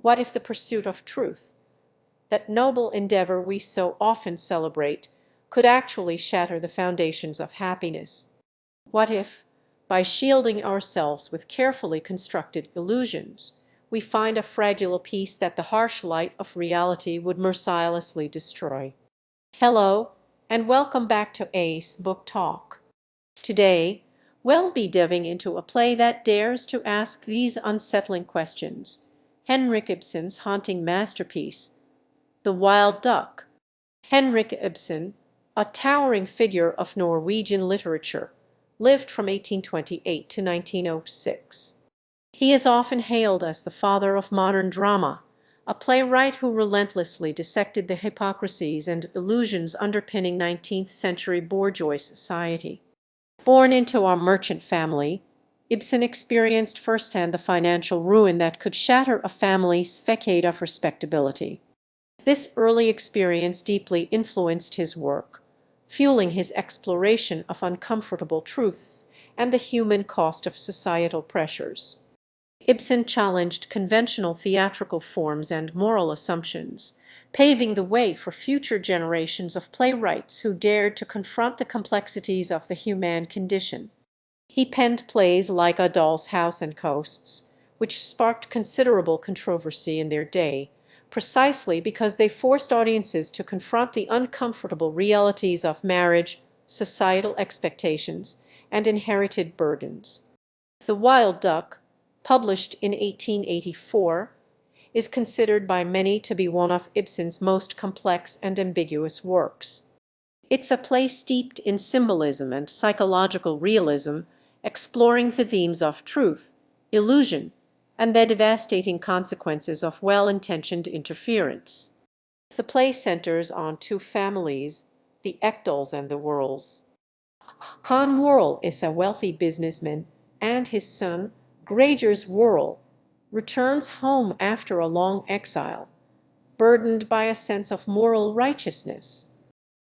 What if the pursuit of truth, that noble endeavor we so often celebrate, could actually shatter the foundations of happiness? What if, by shielding ourselves with carefully constructed illusions, we find a fragile peace that the harsh light of reality would mercilessly destroy? Hello, and welcome back to Ace Book Talk. Today, we'll be diving into a play that dares to ask these unsettling questions. Henrik Ibsen's haunting masterpiece, The Wild Duck. Henrik Ibsen, a towering figure of Norwegian literature, lived from 1828 to 1906. He is often hailed as the father of modern drama, a playwright who relentlessly dissected the hypocrisies and illusions underpinning 19th-century bourgeois society. Born into a merchant family, Ibsen experienced firsthand the financial ruin that could shatter a family's facade of respectability. This early experience deeply influenced his work, fueling his exploration of uncomfortable truths and the human cost of societal pressures. Ibsen challenged conventional theatrical forms and moral assumptions, paving the way for future generations of playwrights who dared to confront the complexities of the human condition. He penned plays like A Doll's House and Coasts, which sparked considerable controversy in their day, precisely because they forced audiences to confront the uncomfortable realities of marriage, societal expectations, and inherited burdens. The Wild Duck, published in 1884, is considered by many to be one of Ibsen's most complex and ambiguous works. It's a play steeped in symbolism and psychological realism, exploring the themes of truth, illusion, and the devastating consequences of well-intentioned interference. The play centers on two families, the Echdals and the Worrells. Con Worrell is a wealthy businessman, and his son, Gregers Worrell, returns home after a long exile, burdened by a sense of moral righteousness.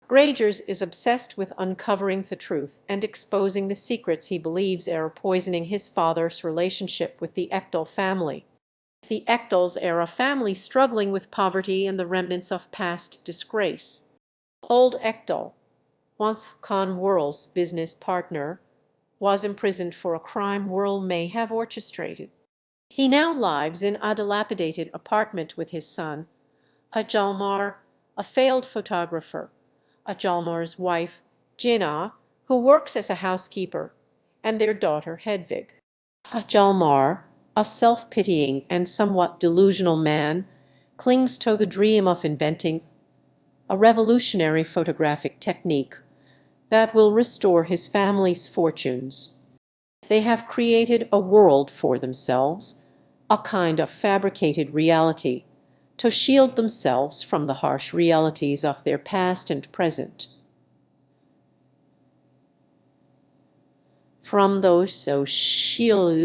Gregers is obsessed with uncovering the truth and exposing the secrets he believes are poisoning his father's relationship with the Echdal family. The Echdals are a family struggling with poverty and the remnants of past disgrace. Old Echdal, once Con Worrell's business partner, was imprisoned for a crime Worrell may have orchestrated. He now lives in a dilapidated apartment with his son, Hjalmar, a failed photographer, Hjalmar's wife, Gina, who works as a housekeeper, and their daughter Hedvig. Hjalmar, a self-pitying and somewhat delusional man, clings to the dream of inventing a revolutionary photographic technique that will restore his family's fortunes. They have created a world for themselves, a kind of fabricated reality, to shield themselves from the harsh realities of their past and present. From those so shield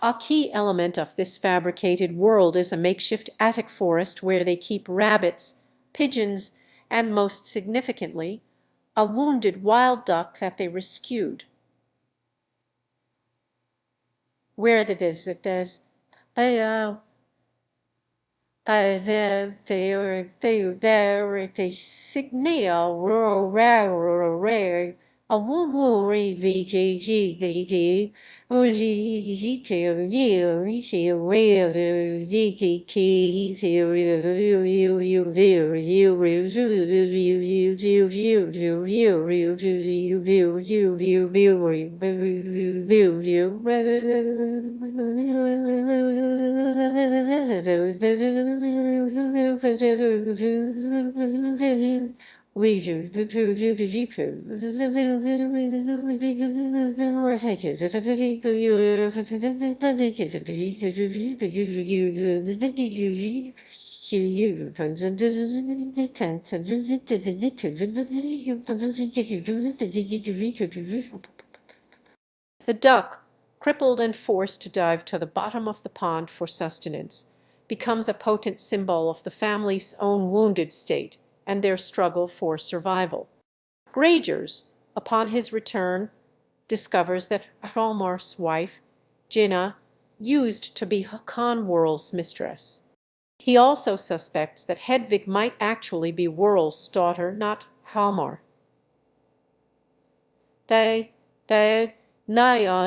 A key element of this fabricated world is a makeshift attic forest where they keep rabbits, pigeons, and, most significantly, a wounded wild duck that they rescued. Where did this? It does. They signal a woo woo re v g g g g g g The duck, crippled and forced to dive to the bottom of the pond for sustenance, becomes a potent symbol of the family's own wounded state and their struggle for survival. Gragers, upon his return, discovers that Hjalmar's wife, Jinnah, used to be Håkon Whorl's mistress. He also suspects that Hedvig might actually be Whorl's daughter, not Hjalmar. They Naya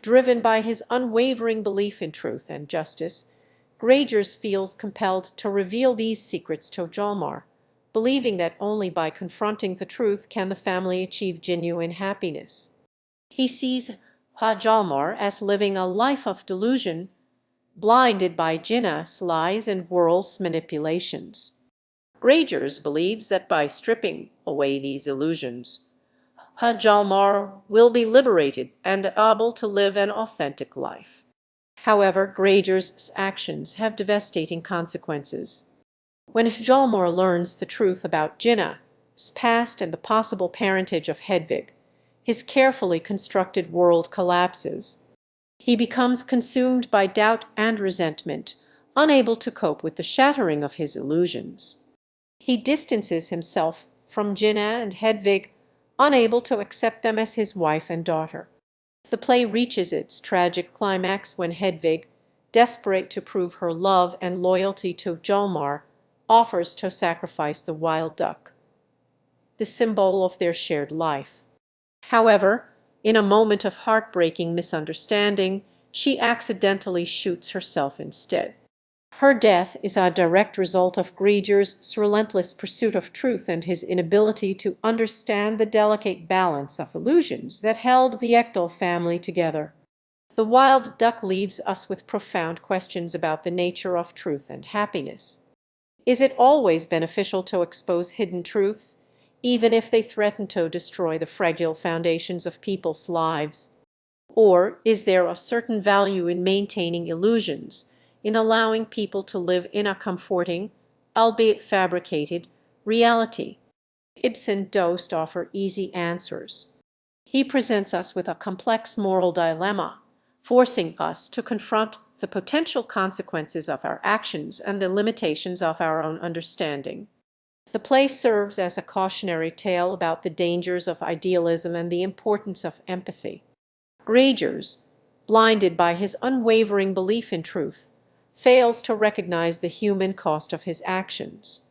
Driven by his unwavering belief in truth and justice, Gragers feels compelled to reveal these secrets to Hjalmar, believing that only by confronting the truth can the family achieve genuine happiness. He sees Hjalmar as living a life of delusion, blinded by Jinnah's lies and Whorl's manipulations. Gragers believes that by stripping away these illusions, Hjalmar will be liberated and able to live an authentic life. However, Gragers' actions have devastating consequences. When Hjalmar learns the truth about Jinnah's past and the possible parentage of Hedvig, his carefully constructed world collapses. He becomes consumed by doubt and resentment, unable to cope with the shattering of his illusions. He distances himself from Jinnah and Hedvig, unable to accept them as his wife and daughter. The play reaches its tragic climax when Hedvig, desperate to prove her love and loyalty to Hjalmar, offers to sacrifice the wild duck, the symbol of their shared life. However, in a moment of heartbreaking misunderstanding, she accidentally shoots herself instead. Her death is a direct result of Grieger's relentless pursuit of truth and his inability to understand the delicate balance of illusions that held the Ekdal family together. The Wild Duck leaves us with profound questions about the nature of truth and happiness. Is it always beneficial to expose hidden truths, even if they threaten to destroy the fragile foundations of people's lives? Or is there a certain value in maintaining illusions, in allowing people to live in a comforting, albeit fabricated, reality? Ibsen doesn't offer easy answers. He presents us with a complex moral dilemma, forcing us to confront the potential consequences of our actions and the limitations of our own understanding. The play serves as a cautionary tale about the dangers of idealism and the importance of empathy. Grieger, blinded by his unwavering belief in truth, fails to recognize the human cost of his actions.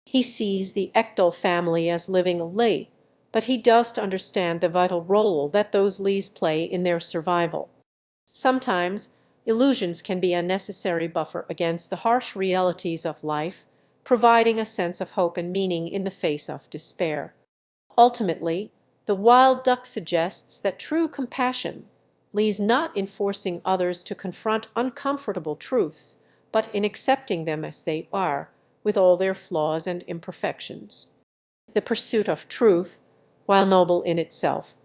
He sees the Ekdal family as living a lie, but he does understand the vital role that those lies play in their survival. Sometimes illusions can be a necessary buffer against the harsh realities of life, providing a sense of hope and meaning in the face of despair. Ultimately, the Wild Duck suggests that true compassion lies not in forcing others to confront uncomfortable truths, but in accepting them as they are, with all their flaws and imperfections. The pursuit of truth, while noble in itself,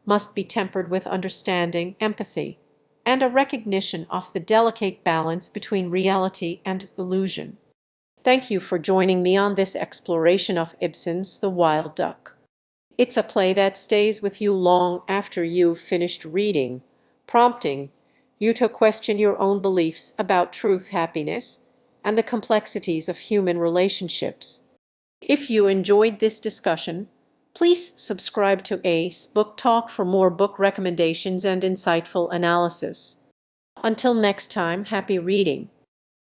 must be tempered with understanding, empathy, and a recognition of the delicate balance between reality and illusion. Thank you for joining me on this exploration of Ibsen's The Wild Duck. It's a play that stays with you long after you've finished reading, prompting you to question your own beliefs about truth, happiness, and the complexities of human relationships. If you enjoyed this discussion, please subscribe to Ace Book Talk for more book recommendations and insightful analysis. Until next time, happy reading.